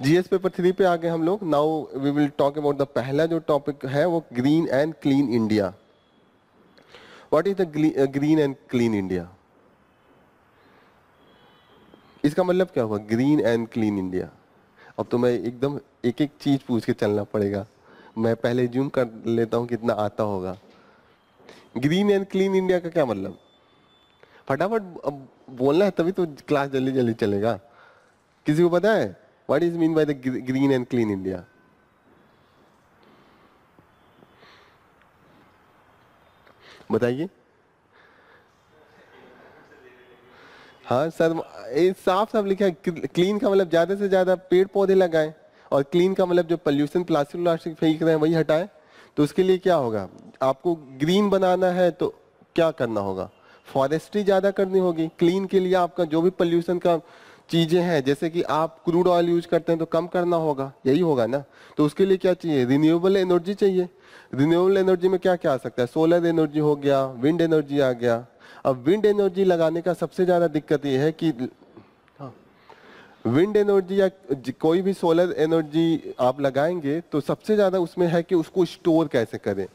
GS paper 3 पे आ गए हम लोग। Now we will talk about the पहला जो टॉपिक है वो green and clean India. What is the green and clean India? इसका मतलब क्या हुआ ग्रीन एंड क्लीन इंडिया? अब तो मैं एकदम एक एक चीज पूछ के चलना पड़ेगा। मैं पहले ज्यूम कर लेता हूँ कितना आता होगा। ग्रीन एंड क्लीन इंडिया का क्या मतलब? फटाफट अब बोलना है तभी तो क्लास जल्दी जल्दी चलेगा। किसी को पता है what is mean by the green and clean India? बताइए। हाँ सर, ये साफ साफ लिखा है। क्लीन का मतलब ज्यादा से ज्यादा पेड़ पौधे लगाएं, और क्लीन का मतलब जो पोल्यूशन प्लास्टिक व्लास्टिक फेंक रहे हैं वही हटाएं। तो उसके लिए क्या होगा? आपको ग्रीन बनाना है तो क्या करना होगा? फॉरेस्ट्री ज्यादा करनी होगी। क्लीन के लिए आपका जो भी पोल्यूशन का चीजें हैं, जैसे कि आप क्रूड ऑयल यूज करते हैं तो कम करना होगा, यही होगा ना। तो उसके लिए क्या चाहिए? रिन्यूएबल एनर्जी चाहिए। रिन्यूएबल एनर्जी में क्या क्या आ सकता है? सोलर एनर्जी हो गया, विंड एनर्जी आ गया। अब विंड एनर्जी लगाने का सबसे ज्यादा दिक्कत ये है कि विंड एनर्जी या कोई भी सोलर एनर्जी आप लगाएंगे तो सबसे ज्यादा उसमें है कि उसको स्टोर कैसे करें।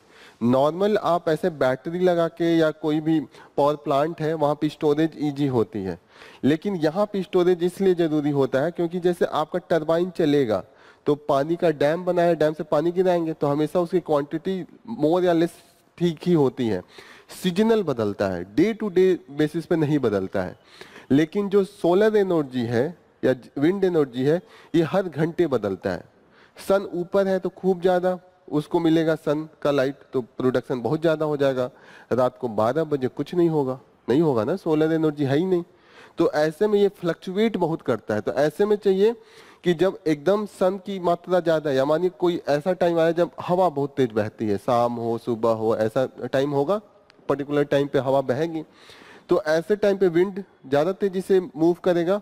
नॉर्मल आप ऐसे बैटरी लगा के या कोई भी पावर प्लांट है वहां पे स्टोरेज इजी होती है, लेकिन यहाँ पे स्टोरेज इसलिए जरूरी होता है क्योंकि जैसे आपका टरबाइन चलेगा तो पानी का डैम बना है, डैम से पानी गिराएंगे तो हमेशा उसकी क्वांटिटी मोर या लेस ठीक ही होती है। सीजनल बदलता है, डे टू डे बेसिस पे नहीं बदलता है। लेकिन जो सोलर एनर्जी है या विंड एनर्जी है ये हर घंटे बदलता है। सन ऊपर है तो खूब ज्यादा उसको मिलेगा सन का लाइट, तो प्रोडक्शन बहुत ज्यादा हो जाएगा। रात को 12 बजे कुछ नहीं होगा, नहीं होगा ना, सोलर एनर्जी है ही नहीं। तो ऐसे में ये फ्लक्चुएट बहुत करता है। तो ऐसे में चाहिए कि जब एकदम सन की मात्रा ज्यादा है, या मानिए कोई ऐसा टाइम आया जब हवा बहुत तेज बहती है, शाम हो सुबह हो ऐसा टाइम होगा, पर्टिकुलर टाइम पे हवा बहेगी, तो ऐसे टाइम पे विंड ज्यादा तेजी से मूव करेगा,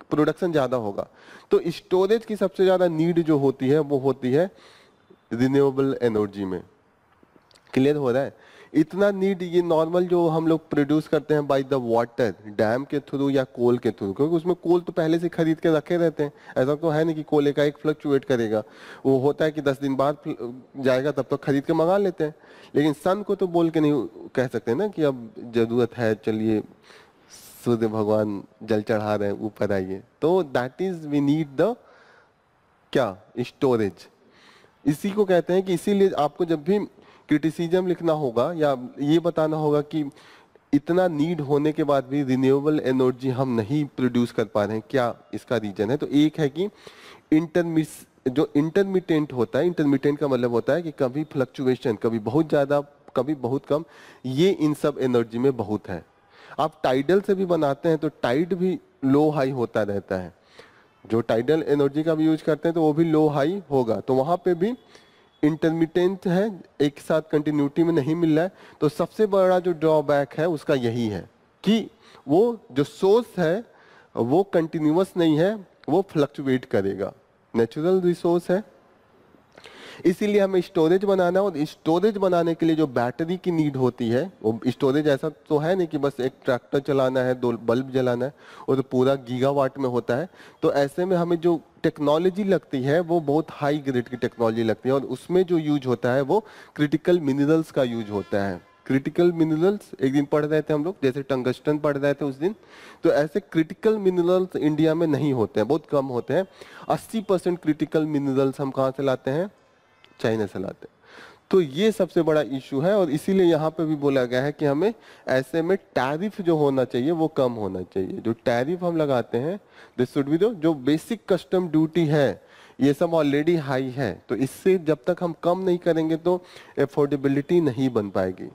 प्रोडक्शन ज्यादा होगा। तो स्टोरेज की सबसे ज्यादा नीड जो होती है वो होती है रिन्यूएबल एनर्जी में। क्लियर हो रहा है? इतना नीड ये नॉर्मल जो हम लोग प्रोड्यूस करते हैं बाय द वाटर, डैम के थ्रू या कोल के थ्रू, क्योंकि उसमें कोल तो पहले से खरीद के रखे रहते हैं। ऐसा तो है नहीं कि कोल का एक फ्लक्चुएट करेगा। वो होता है कि 10 दिन बाद जाएगा तब तो खरीद के मंगा लेते हैं। लेकिन सन को तो बोल के नहीं कह सकते ना कि अब जरूरत है, चलिए सूर्य भगवान जल चढ़ा रहे हैं ऊपर आइए। तो that is we need the क्या? स्टोरेज। इसी को कहते हैं कि इसीलिए आपको जब भी क्रिटिसिज्म लिखना होगा या ये बताना होगा कि इतना नीड होने के बाद भी रिन्यूएबल एनर्जी हम नहीं प्रोड्यूस कर पा रहे हैं, क्या इसका रीजन है? तो एक है कि इंटरमिस जो इंटरमिटेंट होता है, इंटरमिटेंट का मतलब होता है कि कभी फ्लक्चुएशन, कभी बहुत ज्यादा कभी बहुत कम, ये इन सब एनर्जी में बहुत है। आप टाइडल से भी बनाते हैं तो टाइड भी लो हाई होता रहता है। जो टाइडल एनर्जी का भी यूज करते हैं तो वो भी लो हाई होगा, तो वहां पे भी इंटरमिटेंट है, एक साथ कंटिन्यूटी में नहीं मिल रहा है। तो सबसे बड़ा जो ड्रॉबैक है उसका यही है कि वो जो सोर्स है वो कंटिन्यूअस नहीं है, वो फ्लक्चुएट करेगा। नेचुरल रिसोर्स है, इसीलिए हमें स्टोरेज बनाना है। और स्टोरेज बनाने के लिए जो बैटरी की नीड होती है, वो स्टोरेज ऐसा तो है नहीं कि बस एक ट्रैक्टर चलाना है, 2 बल्ब जलाना है, वो तो पूरा गीगावाट में होता है। तो ऐसे में हमें जो टेक्नोलॉजी लगती है वो बहुत हाई ग्रेड की टेक्नोलॉजी लगती है, और उसमें जो यूज होता है वो क्रिटिकल मिनरल्स का यूज होता है। क्रिटिकल मिनरल्स एक दिन पढ़ रहे थे हम लोग, जैसे टंगस्टन पढ़ रहे थे उस दिन। तो ऐसे क्रिटिकल मिनरल्स इंडिया में नहीं होते हैं, बहुत कम होते हैं। 80% क्रिटिकल मिनरल्स हम कहाँ से लाते हैं? चाइना से लाते हैं। तो ये सबसे बड़ा इशू है, और इसीलिए यहाँ पे भी बोला गया है कि हमें ऐसे में टैरिफ जो होना चाहिए वो कम होना चाहिए। जो टैरिफ हम लगाते हैं दिस शुड बी जो बेसिक कस्टम ड्यूटी है, ये सब ऑलरेडी हाई है। तो इससे जब तक हम कम नहीं करेंगे तो अफोर्डेबिलिटी नहीं बन पाएगी।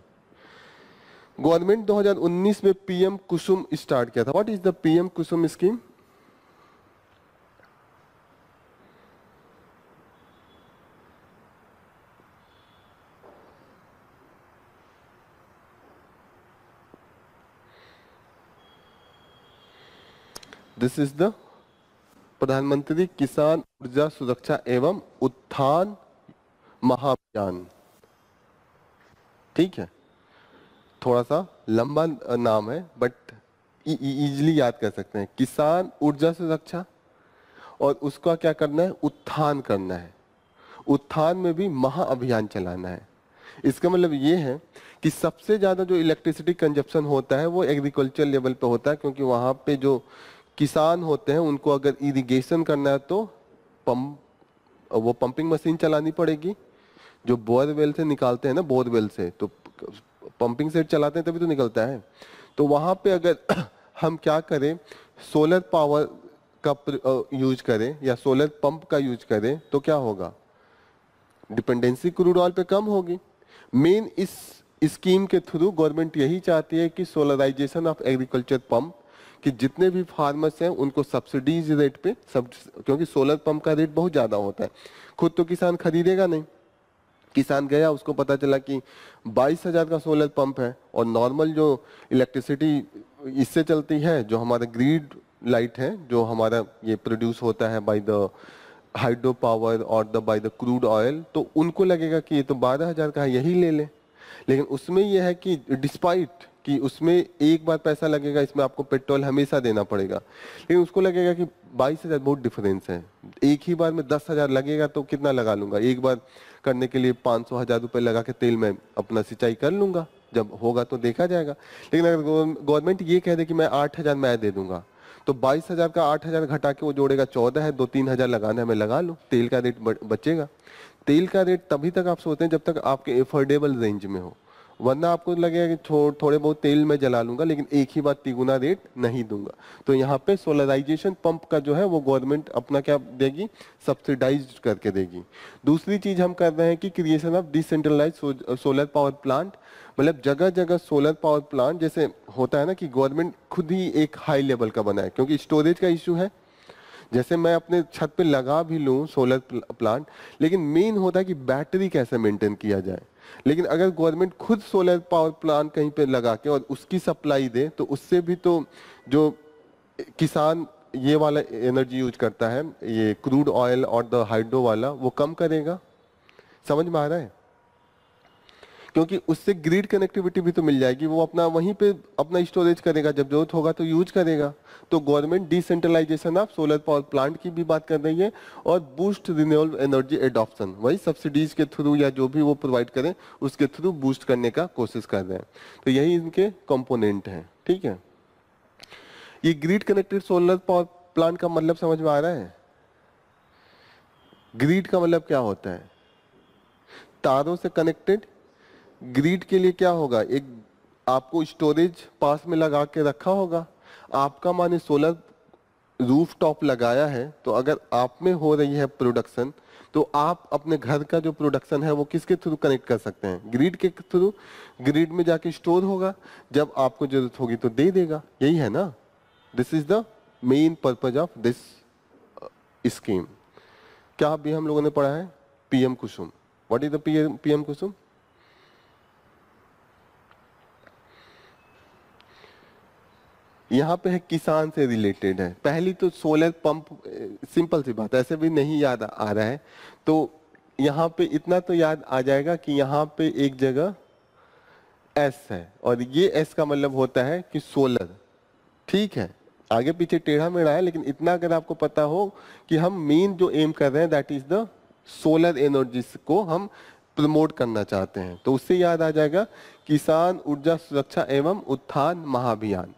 गवर्नमेंट 2019 में पीएम कुसुम स्टार्ट किया था। What is the PM Kusum scheme? This is the प्रधानमंत्री किसान ऊर्जा सुरक्षा एवं उत्थान महाअभियान। ठीक है, थोड़ा सा लंबा नाम है बट इजीली याद कर सकते हैं। किसान ऊर्जा सुरक्षा और उसका क्या करना है, उत्थान करना है। उत्थान में भी महाअभियान चलाना है। इसका मतलब ये है कि सबसे ज्यादा जो इलेक्ट्रिसिटी कंजप्शन होता है वो एग्रीकल्चर लेवल पे होता है, क्योंकि वहां पे जो किसान होते हैं उनको अगर इरिगेशन करना है तो पंप, वो पंपिंग मशीन चलानी पड़ेगी, जो बोरवेल से निकालते हैं ना, बोरवेल से तो पंपिंग सेट चलाते हैं तभी तो निकलता है। तो वहां पे अगर हम क्या करें, सोलर पावर का यूज करें या सोलर पंप का यूज करें तो क्या होगा, डिपेंडेंसी क्रूड ऑयल पे कम होगी। मेन इस स्कीम के थ्रू गवर्नमेंट यही चाहती है कि सोलराइजेशन ऑफ एग्रीकल्चर पंप, कि जितने भी फार्मर्स हैं उनको सब्सिडीज रेट पे सब, क्योंकि सोलर पंप का रेट बहुत ज़्यादा होता है, खुद तो किसान खरीदेगा नहीं। किसान गया, उसको पता चला कि 22,000 का सोलर पंप है और नॉर्मल जो इलेक्ट्रिसिटी इससे चलती है, जो हमारा ग्रिड लाइट है, जो हमारा ये प्रोड्यूस होता है बाय द हाइड्रो पावर और बाय द क्रूड ऑयल, तो उनको लगेगा कि ये तो 12,000 का है, यही ले लें। लेकिन उसमें यह है कि डिस्पाइट कि उसमें एक बार पैसा लगेगा, इसमें आपको पेट्रोल हमेशा देना पड़ेगा, लेकिन उसको लगेगा कि 22,000 बहुत डिफरेंस है, एक ही बार में 10,000 लगेगा तो कितना लगा लूंगा, एक बार करने के लिए 500,000 रुपये लगा के तेल में अपना सिंचाई कर लूंगा, जब होगा तो देखा जाएगा। लेकिन अगर गवर्नमेंट ये कह दे कि मैं 8,000 मैं दे दूंगा, तो 22,000 का 8,000 घटा के वो जोड़ेगा 14 है, 2-3 हजार लगाना है मैं लगा लूँ, तेल का रेट बचेगा। तेल का रेट तभी तक आप सोचते हैं जब तक आपके एफोर्डेबल रेंज में हो, वरना आपको लगेगा कि थोड़े बहुत तेल में जला लूंगा लेकिन एक ही बार तिगुना रेट नहीं दूंगा। तो यहाँ पे सोलराइजेशन पंप का जो है वो गवर्नमेंट अपना क्या देगी, सब्सिडाइज करके देगी। दूसरी चीज हम कर रहे हैं कि creation of decentralise solar power plant, मतलब जगह जगह सोलर पावर प्लांट, जैसे होता है ना कि गवर्नमेंट खुद ही एक हाई लेवल का बनाए, क्योंकि स्टोरेज का इश्यू है। जैसे मैं अपने छत पे लगा भी लूँ सोलर प्लांट, लेकिन मेन होता है कि बैटरी कैसे मेंटेन किया जाए। लेकिन अगर गवर्नमेंट खुद सोलर पावर प्लांट कहीं पे लगा के और उसकी सप्लाई दे, तो उससे भी तो जो किसान ये वाला एनर्जी यूज करता है, ये क्रूड ऑयल और द हाइड्रो वाला, वो कम करेगा। समझ में आ रहा है? क्योंकि उससे ग्रिड कनेक्टिविटी भी तो मिल जाएगी, वो अपना वहीं पे अपना स्टोरेज करेगा, जब जरूरत होगा तो यूज करेगा। तो government decentralisation of solar power plant की भी बात कर रही है, और बूस्ट रिन्यूएबल एनर्जी एडॉप्शन, वही सब्सिडीज के थ्रू या जो भी वो प्रोवाइड करें उसके थ्रू बूस्ट करने का कोशिश कर रहे हैं। तो यही इनके कंपोनेंट हैं, ठीक है। ये grid connected solar power plant का मतलब समझ में आ रहा है? ग्रिड का मतलब क्या होता है, तारों से कनेक्टेड। ग्रिड के लिए क्या होगा, एक आपको स्टोरेज पास में लगा के रखा होगा। आपका माने सोलर रूफ टॉप लगाया है, तो अगर आप में हो रही है प्रोडक्शन, तो आप अपने घर का जो प्रोडक्शन है वो किसके थ्रू कनेक्ट कर सकते हैं, ग्रिड के थ्रू। ग्रिड में जाके स्टोर होगा, जब आपको जरूरत होगी तो दे देगा, यही है ना। This is the main purpose of this scheme. क्या अभी हम लोगों ने पढ़ा है PM Kusum. What is the PM Kusum? यहाँ पे है किसान से रिलेटेड है। पहली तो सोलर पंप, सिंपल सी बात, ऐसे भी नहीं याद आ रहा है, तो यहाँ पे इतना तो याद आ जाएगा कि यहाँ पे एक जगह एस है, और ये एस का मतलब होता है कि सोलर, ठीक है। आगे पीछे टेढ़ा मेढ़ा है, लेकिन इतना अगर आपको पता हो कि हम मेन जो एम कर रहे हैं that is the solar energy को हम प्रमोट करना चाहते हैं, तो उससे याद आ जाएगा किसान ऊर्जा सुरक्षा एवं उत्थान महाअभियान।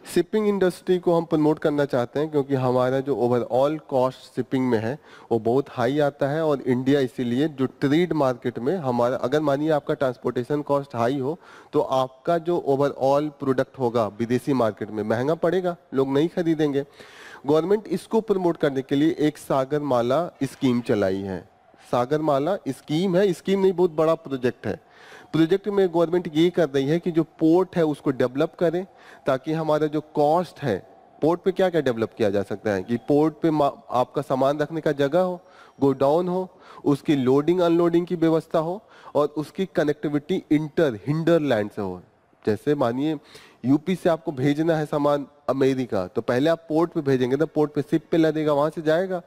शिपिंग इंडस्ट्री को हम प्रमोट करना चाहते हैं, क्योंकि हमारा जो ओवरऑल कॉस्ट शिपिंग में है वो बहुत हाई आता है, और इंडिया इसीलिए जो ट्रेड मार्केट में हमारा, अगर मानिए आपका ट्रांसपोर्टेशन कॉस्ट हाई हो, तो आपका जो ओवरऑल प्रोडक्ट होगा विदेशी मार्केट में महंगा पड़ेगा, लोग नहीं खरीदेंगे। गवर्नमेंट इसको प्रमोट करने के लिए एक सागरमाला स्कीम चलाई है। सागरमाला स्कीम है, स्कीम नहीं, बहुत बड़ा प्रोजेक्ट है। प्रोजेक्ट में गवर्नमेंट ये कर रही है कि जो पोर्ट है उसको डेवलप करें, ताकि हमारा जो कॉस्ट है, पोर्ट पे क्या क्या डेवलप किया जा सकता है कि पोर्ट पे आपका सामान रखने का जगह हो, गोडाउन हो, उसकी लोडिंग अनलोडिंग की व्यवस्था हो, और उसकी कनेक्टिविटी हिंडरलैंड से हो। जैसे मानिए यूपी से आपको भेजना है सामान अमेरिका, तो पहले आप पोर्ट पे भेजेंगे, तो पोर्ट पे शिप पे लदेगा, वहां से जाएगा।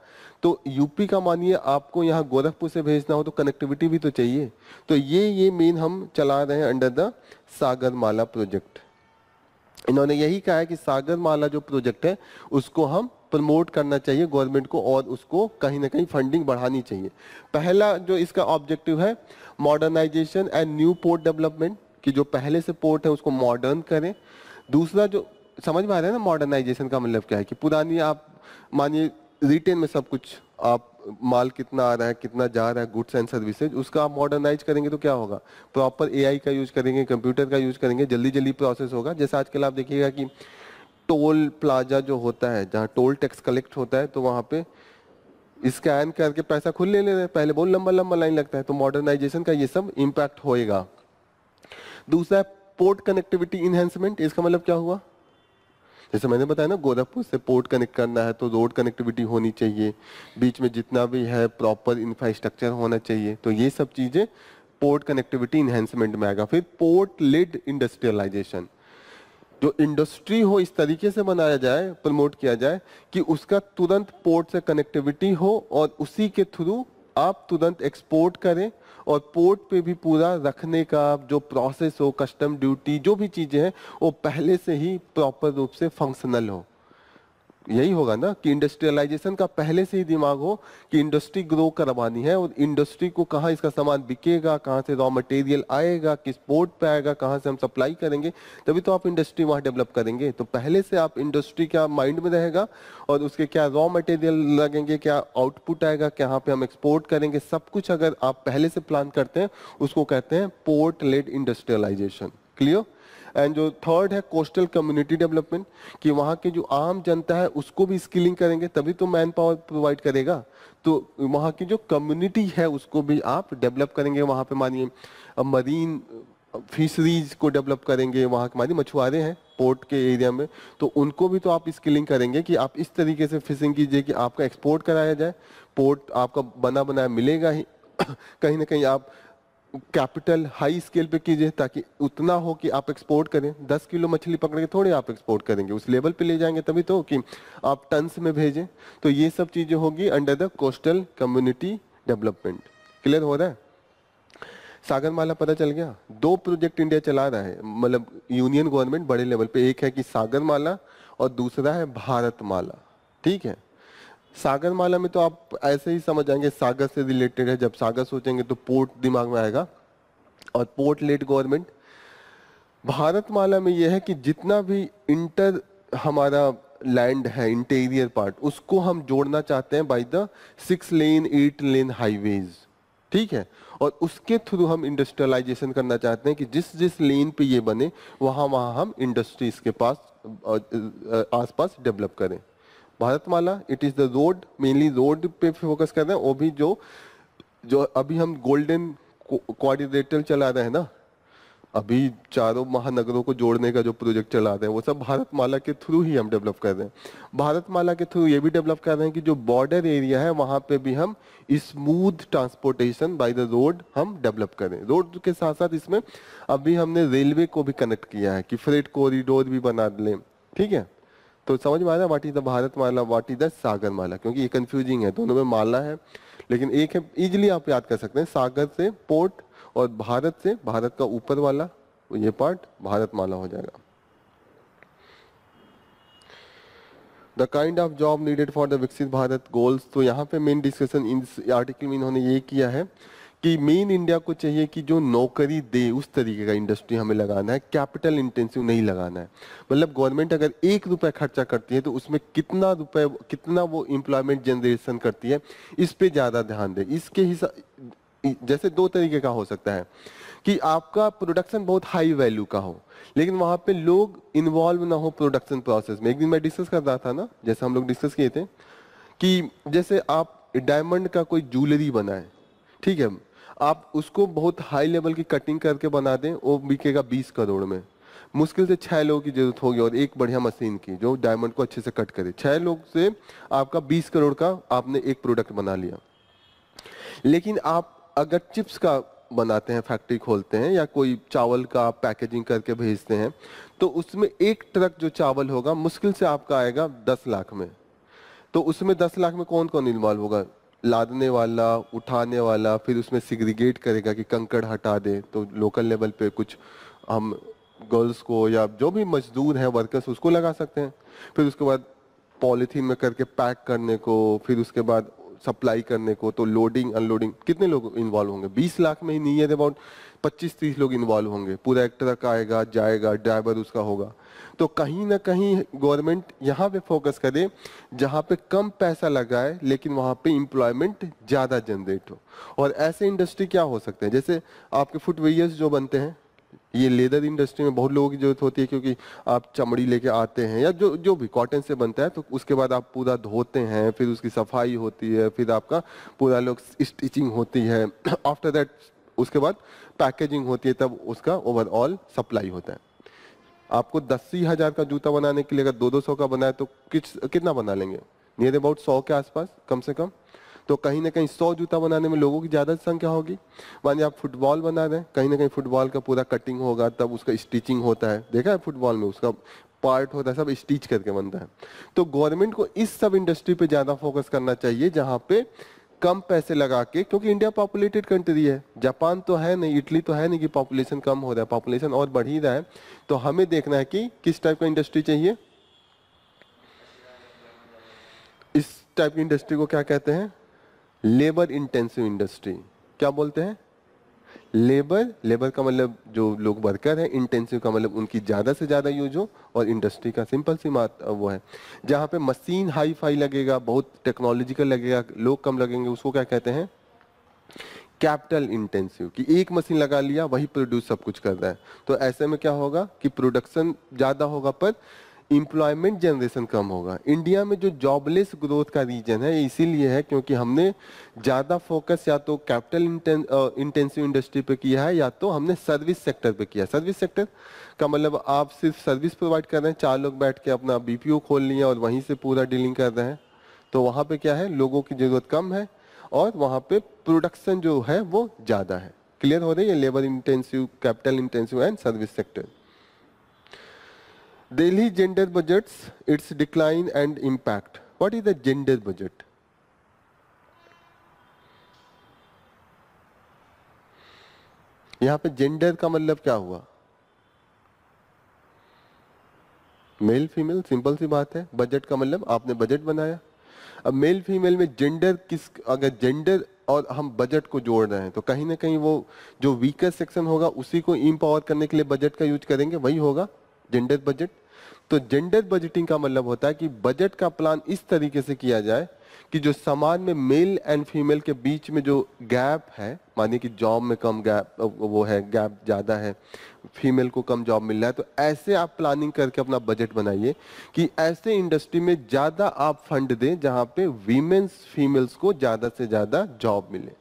तो यूपी का मानिए आपको यहाँ गोरखपुर से भेजना हो, तो कनेक्टिविटी भी तो चाहिए। तो ये मेन हम चला रहे हैं अंडर द सागरमाला प्रोजेक्ट। इन्होंने यही कहा है कि सागरमाला जो प्रोजेक्ट है उसको हम प्रमोट करना चाहिए गवर्नमेंट को, और उसको कहीं ना कहीं फंडिंग बढ़ानी चाहिए। पहला जो इसका ऑब्जेक्टिव है modernisation and new port development, कि जो पहले से पोर्ट है उसको मॉडर्न करें। दूसरा जो समझ में आ रहा है ना मॉडर्नाइजेशन का मतलब क्या है, कि पुरानी आप मानिए रिटेल में सब कुछ आप माल कितना आ रहा है कितना जा रहा है गुड्स एंड सर्विसेज, उसका आप मॉडर्नाइज करेंगे तो क्या होगा, प्रॉपर एआई का यूज करेंगे, कंप्यूटर का यूज करेंगे, जल्दी जल्दी प्रोसेस होगा। जैसे आजकल आप देखिएगा कि टोल प्लाजा जो होता है जहाँ टोल टैक्स कलेक्ट होता है तो वहाँ पे स्कैन करके पैसा खुद ले रहे हैं, पहले बहुत लंबा लंबा लाइन लगता है। तो मॉडर्नाइजेशन का ये सब इम्पैक्ट होएगा। दूसरा है पोर्ट कनेक्टिविटी इनहेंसमेंट। इसका मतलब क्या हुआ, जैसे मैंने बताया ना गोरखपुर से पोर्ट कनेक्ट करना है तो रोड कनेक्टिविटी होनी चाहिए, बीच में जितना भी है प्रॉपर इंफ्रास्ट्रक्चर होना चाहिए। तो ये सब चीजें पोर्ट कनेक्टिविटी इनहेंसमेंट में आएगा। फिर पोर्ट लेड इंडस्ट्रियलाइजेशन, जो इंडस्ट्री हो इस तरीके से बनाया जाए, प्रमोट किया जाए कि उसका तुरंत पोर्ट से कनेक्टिविटी हो और उसी के थ्रू आप तुरंत एक्सपोर्ट करें, और पोर्ट पे भी पूरा रखने का जो प्रोसेस हो, कस्टम ड्यूटी जो भी चीजें हैं वो पहले से ही प्रॉपर रूप से फंक्शनल हो। यही होगा ना कि इंडस्ट्रियलाइजेशन का पहले से ही दिमाग हो कि इंडस्ट्री ग्रो करवानी है, और इंडस्ट्री को कहाँ इसका सामान बिकेगा, कहाँ से रॉ मटेरियल आएगा, किस पोर्ट पे आएगा, कहाँ से हम सप्लाई करेंगे, तभी तो आप इंडस्ट्री वहाँ डेवलप करेंगे। तो पहले से आप इंडस्ट्री क्या माइंड में रहेगा और उसके क्या रॉ मटेरियल लगेंगे, क्या आउटपुट आएगा, कहाँ पे हम एक्सपोर्ट करेंगे, सब कुछ अगर आप पहले से प्लान करते हैं उसको कहते हैं port led industrialisation. Clear. And जो थर्ड है कोस्टल कम्युनिटी डेवलपमेंट, कि वहाँ की जो आम जनता है उसको भी स्किलिंग करेंगे तभी तो मैन पावर प्रोवाइड करेगा। तो वहाँ की जो कम्युनिटी है उसको भी आप डेवलप करेंगे। वहाँ पे मानिए मरीन फिशरीज को डेवलप करेंगे, वहाँ के मानिए मछुआरे हैं पोर्ट के एरिया में, तो उनको भी तो आप स्किलिंग करेंगे कि आप इस तरीके से फिशिंग कीजिए कि आपका एक्सपोर्ट कराया जाए, पोर्ट आपका बना बनाया मिलेगा ही कहीं ना कहीं आप कैपिटल हाई स्केल पे कीजिए ताकि उतना हो कि आप एक्सपोर्ट करें। 10 किलो मछली पकड़ के थोड़े आप एक्सपोर्ट करेंगे, उस लेवल पे ले जाएंगे तभी तो कि आप टन्स में भेजें। तो ये सब चीजें होगी under the coastal community development. Clear हो रहा है। सागरमाला पता चल गया। दो प्रोजेक्ट इंडिया चला रहा है, मतलब यूनियन गवर्नमेंट बड़े लेवल पे, एक है कि सागरमाला और दूसरा है भारतमाला। ठीक है। सागरमाला में तो आप ऐसे ही समझ जाएंगे सागर से रिलेटेड है, जब सागर सोचेंगे तो पोर्ट दिमाग में आएगा और पोर्ट लेड गवर्नमेंट। भारतमाला में यह है कि जितना भी इंटर हमारा लैंड है इंटीरियर पार्ट उसको हम जोड़ना चाहते हैं by the 6 lane 8 lane highways. ठीक है। और उसके थ्रू हम इंडस्ट्रियलाइजेशन करना चाहते हैं कि जिस जिस लेन पे ये बने वहां वहां हम इंडस्ट्रीज के पास आसपास डेवलप करें। Bharatmala it is the road, mainly road पे फोकस कर रहे हैं। वो भी जो जो अभी हम गोल्डन क्वाड्रिलेटरल चला रहे हैं ना, अभी चारों महानगरों को जोड़ने का जो प्रोजेक्ट चला रहे हैं वो सब भारतमाला के थ्रू ही हम डेवलप कर रहे हैं। भारतमाला के थ्रू ये भी डेवलप कर रहे हैं कि जो बॉर्डर एरिया है वहां पे भी हम smooth transportation by the road हम डेवलप करें। रोड के साथ साथ इसमें अभी हमने रेलवे को भी कनेक्ट किया है कि फ्रेट कॉरिडोर भी बना लें। ठीक है। तो समझ में आ रहा है what is the Bharatmala, what is the Sagarmala, क्योंकि ये कंफ्यूजिंग है, दोनों में माला है लेकिन एक है इजिली आप याद कर सकते हैं, सागर से पोर्ट और भारत से भारत का ऊपर वाला ये पार्ट भारतमाला हो जाएगा। The kind of job needed for the विकसित भारत गोल्स, तो यहाँ पे मेन डिस्कशन इस आर्टिकल में इन्होंने ये किया है कि मेन इंडिया को चाहिए कि जो नौकरी दे उस तरीके का इंडस्ट्री हमें लगाना है, कैपिटल इंटेंसिव नहीं लगाना है। मतलब गवर्नमेंट अगर 1 रुपए खर्चा करती है तो उसमें कितना रुपए कितना वो एम्प्लॉयमेंट जनरेशन करती है, इस पे ज्यादा ध्यान दे। इसके हिसाब जैसे 2 तरीके का हो सकता है कि आपका प्रोडक्शन बहुत हाई वैल्यू का हो लेकिन वहां पे लोग इन्वॉल्व ना हो प्रोडक्शन प्रोसेस में। एक दिन मैं डिस्कस कर रहा था ना, जैसे हम लोग डिस्कस किए थे कि जैसे आप डायमंड का कोई ज्वेलरी बनाए, ठीक है, आप उसको बहुत हाई लेवल की कटिंग करके बना दें, वो बिकेगा 20 करोड़ में। मुश्किल से 6 लोगों की जरूरत होगी और एक बढ़िया मशीन की जो डायमंड को अच्छे से कट करे। 6 लोग से आपका 20 करोड़ का आपने एक प्रोडक्ट बना लिया। लेकिन आप अगर चिप्स का बनाते हैं, फैक्ट्री खोलते हैं या कोई चावल का पैकेजिंग करके भेजते हैं, तो उसमें एक ट्रक जो चावल होगा मुश्किल से आपका आएगा 10 लाख में। तो उसमें 10 लाख में कौन कौन इन्वॉल्व होगा, लादने वाला, उठाने वाला, फिर उसमें सिग्रीगेट करेगा कि कंकड़ हटा दे, तो लोकल लेवल पे कुछ हम गर्ल्स को या जो भी मजदूर है वर्कर्स उसको लगा सकते हैं। फिर उसके बाद पॉलीथीन में करके पैक करने को, फिर उसके बाद सप्लाई करने को, तो लोडिंग अनलोडिंग कितने लोग इन्वॉल्व होंगे? 20 लाख में ही नियर अबाउट 25-30 लोग इन्वॉल्व होंगे। पूरा एक ट्रक आएगा जाएगा, ड्राइवर उसका होगा। तो कहीं ना कहीं गवर्नमेंट यहाँ पे फोकस करे जहाँ पे कम पैसा लगाए लेकिन वहाँ पे एम्प्लॉयमेंट ज़्यादा जनरेट हो। और ऐसे इंडस्ट्री क्या हो सकते हैं, जैसे आपके फुटवेयर्स जो बनते हैं, ये लेदर इंडस्ट्री में बहुत लोगों की जरूरत होती है, क्योंकि आप चमड़ी लेके आते हैं या जो जो भी कॉटन से बनता है, तो उसके बाद आप पूरा धोते हैं, फिर उसकी सफाई होती है, फिर आपका पूरा लोग स्टिचिंग होती है आफ्टर दैट उसके बाद पैकेजिंग होती है, तब उसका ओवरऑल सप्लाई होता है। आपको 10,000 का जूता बनाने के लिए अगर 200 का बनाए तो कितना बना लेंगे? नियर अबाउट 100 के आसपास कम से कम। तो कहीं ना कहीं 100 जूता बनाने में लोगों की ज्यादा संख्या होगी। मानिए आप फुटबॉल बना रहे हैं, कहीं ना कहीं फुटबॉल का पूरा कटिंग होगा, तब उसका स्टिचिंग होता है, देखा है फुटबॉल में उसका पार्ट होता है, सब स्टिच करके बनता है। तो गवर्नमेंट को इस सब इंडस्ट्री पे ज्यादा फोकस करना चाहिए जहां पे कम पैसे लगा के, क्योंकि इंडिया पॉपुलेटेड कंट्री है, जापान तो है नहीं, इटली तो है नहीं कि पॉपुलेशन कम हो रहा है, पॉपुलेशन और बढ़ ही रहा है। तो हमें देखना है कि किस टाइप का इंडस्ट्री चाहिए। इस टाइप की इंडस्ट्री को क्या कहते हैं? Labour intensive industry. क्या बोलते हैं? लेबर का मतलब जो लोग वर्कर हैं, इंटेंसिव का मतलब उनकी ज्यादा से ज्यादा यूज हो, और इंडस्ट्री का सिंपल सी बात वो है जहाँ पे मशीन हाई फाई लगेगा, बहुत टेक्नोलॉजिकल लगेगा, लोग कम लगेंगे, उसको क्या कहते हैं? Capital intensive. कि एक मशीन लगा लिया वही प्रोड्यूस सब कुछ कर रहा है। तो ऐसे में क्या होगा कि प्रोडक्शन ज्यादा होगा पर इंप्लॉयमेंट जनरेशन कम होगा। इंडिया में जो जॉबलेस ग्रोथ का रीजन है ये इसीलिए है क्योंकि हमने ज्यादा फोकस या तो कैपिटल इंटेंसिव इंडस्ट्री पे किया है, या तो हमने सर्विस सेक्टर पे किया। सर्विस सेक्टर का मतलब आप सिर्फ सर्विस प्रोवाइड कर रहे हैं, 4 लोग बैठ के अपना बीपीओ खोल लिया और वहीं से पूरा डीलिंग कर रहे हैं। तो वहां पे क्या है, लोगों की जरूरत कम है और वहां पे प्रोडक्शन जो है वो ज्यादा है। क्लियर हो रही है? Labour intensive, capital intensive and service sector. Delhi gender budgets, its decline and impact. What is the gender budget? यहाँ पे जेंडर का मतलब क्या हुआ? मेल फीमेल, सिंपल सी बात है। बजट का मतलब आपने बजट बनाया। अब मेल फीमेल में जेंडर किस, अगर जेंडर और हम बजट को जोड़ रहे हैं तो कहीं ना कहीं वो जो वीकर सेक्शन होगा उसी को इम्पावर करने के लिए बजट का यूज करेंगे, वही होगा जेंडर बजट। तो जेंडर बजटिंग का मतलब होता है कि बजट का प्लान इस तरीके से किया जाए कि जो समाज में मेल एंड फीमेल के बीच में जो गैप है, मानिए कि जॉब में कम गैप वो है, गैप ज्यादा है, फीमेल को कम जॉब मिल रहा है, तो ऐसे आप प्लानिंग करके अपना बजट बनाइए कि ऐसे इंडस्ट्री में ज्यादा आप फंड दें जहां पे वीमेन्स फीमेल्स को ज्यादा से ज्यादा जॉब मिले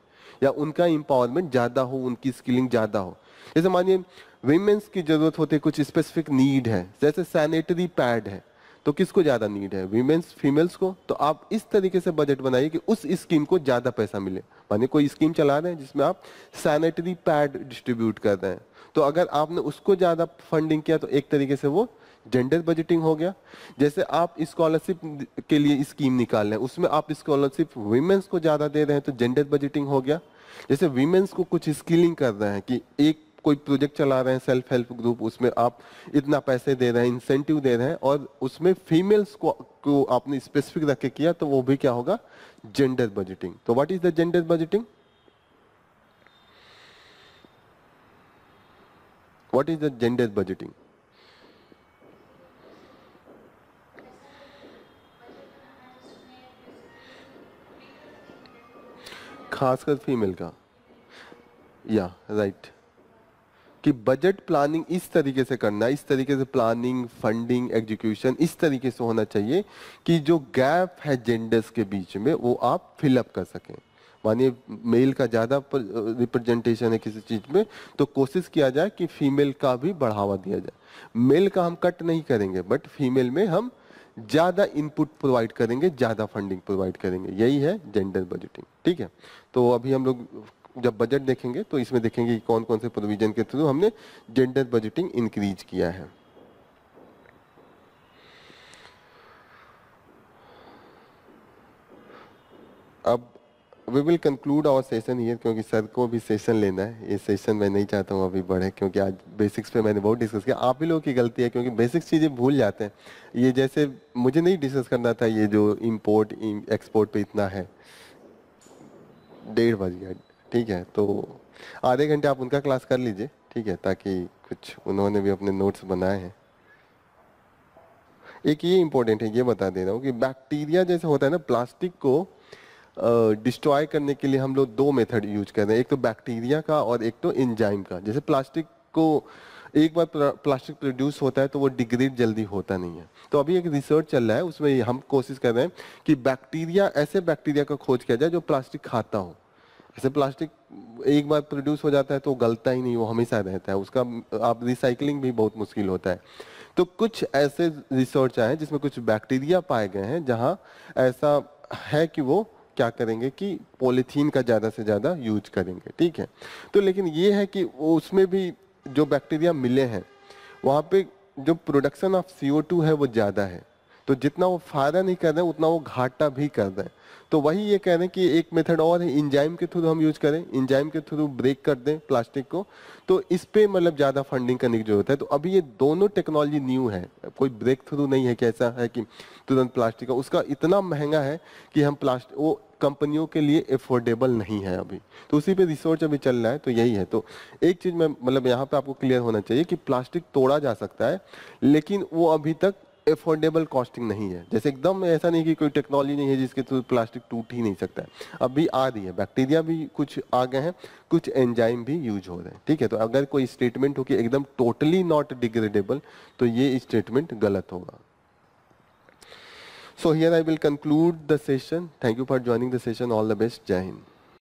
या उनका एम्पावरमेंट ज्यादा हो, उनकी स्किलिंग ज्यादा हो। जैसे मानिए वीमेन्स की जरूरत होती है, कुछ स्पेसिफिक नीड है, जैसे सैनिटरी पैड है, तो किसको ज्यादा नीड है? वीमेन्स फीमेल्स को। तो आप इस तरीके से बजट बनाइए कि उस स्कीम को ज्यादा पैसा मिले। मानिए कोई स्कीम चला रहे हैं जिसमें आप सैनिटरी पैड डिस्ट्रीब्यूट कर रहे हैं, तो अगर आपने उसको ज्यादा फंडिंग किया तो एक तरीके से वो जेंडर बजटिंग हो गया। जैसे आप स्कॉलरशिप के लिए स्कीम निकाल रहे हैं, उसमें आप स्कॉलरशिप वीमेन्स को ज्यादा दे रहे हैं तो जेंडर बजटिंग हो गया। जैसे वीमेन्स को कुछ स्किलिंग कर रहे हैं कि एक कोई प्रोजेक्ट चला रहे हैं सेल्फ हेल्प ग्रुप, उसमें आप इतना पैसे दे रहे हैं, इंसेंटिव दे रहे हैं, और उसमें फीमेल्स को आपने स्पेसिफिक रख के किया, तो वो भी क्या होगा? Gender budgeting. तो what is the gender budgeting? What is the gender budgeting? खासकर फीमेल का, या राइट, कि बजट प्लानिंग इस तरीके से करना है, इस तरीके से प्लानिंग, फंडिंग, एग्जीक्यूशन इस तरीके से होना चाहिए कि जो गैप है जेंडर्स के बीच में वो आप फिलअप कर सकें। मानिए मेल का ज्यादा रिप्रेजेंटेशन है किसी चीज में, तो कोशिश किया जाए कि फीमेल का भी बढ़ावा दिया जाए। मेल का हम कट नहीं करेंगे, बट फीमेल में हम ज्यादा इनपुट प्रोवाइड करेंगे, ज्यादा फंडिंग प्रोवाइड करेंगे। यही है जेंडर बजटिंग। ठीक है, तो अभी हम लोग जब बजट देखेंगे तो इसमें देखेंगे कि कौन कौन से प्रोविजन के थ्रू हमने जेंडर बजटिंग इंक्रीज किया है। अब we will conclude our session here, क्योंकि सर को भी सेशन लेना है। ये सेशन मैं नहीं चाहता हूँ अभी बढ़े, क्योंकि आज बेसिक्स पे मैंने बहुत डिस्कस किया। आप ही लोगों की गलती है, क्योंकि बेसिक्स चीज़ें भूल जाते हैं। ये जैसे मुझे नहीं डिस्कस करना था, ये जो इम्पोर्ट एक्सपोर्ट पे इतना है। 1:30 बज गया, ठीक है। तो आधे घंटे आप उनका क्लास कर लीजिए, ठीक है, ताकि कुछ उन्होंने भी अपने नोट्स बनाए हैं। एक ये इंपॉर्टेंट है, ये बता दे रहा हूँ कि बैक्टीरिया जैसे होता है ना, प्लास्टिक को डिस्ट्रॉय करने के लिए हम लोग दो मेथड यूज कर रहे हैं, एक तो बैक्टीरिया का और एक तो एंजाइम का। जैसे प्लास्टिक को एक बार प्लास्टिक प्रोड्यूस होता है तो वो डिग्रेड जल्दी होता नहीं है। तो अभी एक रिसर्च चल रहा है, उसमें हम कोशिश कर रहे हैं कि बैक्टीरिया, ऐसे बैक्टीरिया का खोज किया जाए जो प्लास्टिक खाता हो। ऐसे प्लास्टिक एक बार प्रोड्यूस हो जाता है तो गलता ही नहीं, वो हमेशा रहता है, उसका आप रिसाइकलिंग भी बहुत मुश्किल होता है। तो कुछ ऐसे रिसर्च आए हैं जिसमें कुछ बैक्टीरिया पाए गए हैं जहां ऐसा है कि वो क्या करेंगे कि पॉलीथीन का ज़्यादा से ज़्यादा यूज करेंगे, ठीक है। तो लेकिन ये है कि वो उसमें भी जो बैक्टीरिया मिले हैं वहाँ पे जो प्रोडक्शन ऑफ CO2 है वो ज़्यादा है। तो जितना वो फायदा नहीं कर रहे हैं उतना वो घाटा भी कर रहे हैं। तो वही ये कह रहे हैं कि एक मेथड और है, इंजाइम के थ्रू हम यूज करें, इंजाइम के थ्रू ब्रेक कर दें प्लास्टिक को। तो इस पे मतलब ज़्यादा फंडिंग करने की जरूरत है। तो अभी ये दोनों टेक्नोलॉजी न्यू है, कोई ब्रेक थ्रू नहीं है कि ऐसा है कि तुरंत प्लास्टिक का, उसका इतना महंगा है कि हम प्लास्टिक वो कंपनियों के लिए अफोर्डेबल नहीं है अभी। तो उसी पे रिसर्च अभी चल रहा है। तो यही है। तो एक चीज मैं मतलब यहाँ पे आपको क्लियर होना चाहिए कि प्लास्टिक तोड़ा जा सकता है, लेकिन वो अभी तक अफोर्डेबल कॉस्टिंग नहीं है। जैसे एकदम ऐसा नहीं कि कोई टेक्नोलॉजी नहीं है जिसके थ्रू प्लास्टिक टूट ही नहीं सकता है, अभी आ रही है। बैक्टीरिया भी कुछ आ गए हैं, कुछ एंजाइम भी यूज हो रहे हैं, ठीक है। तो अगर कोई स्टेटमेंट हो कि एकदम टोटली नॉट डिग्रेडेबल, तो ये स्टेटमेंट गलत होगा। So here I will conclude the session. Thank you for joining the session. All the best. Jai Hind.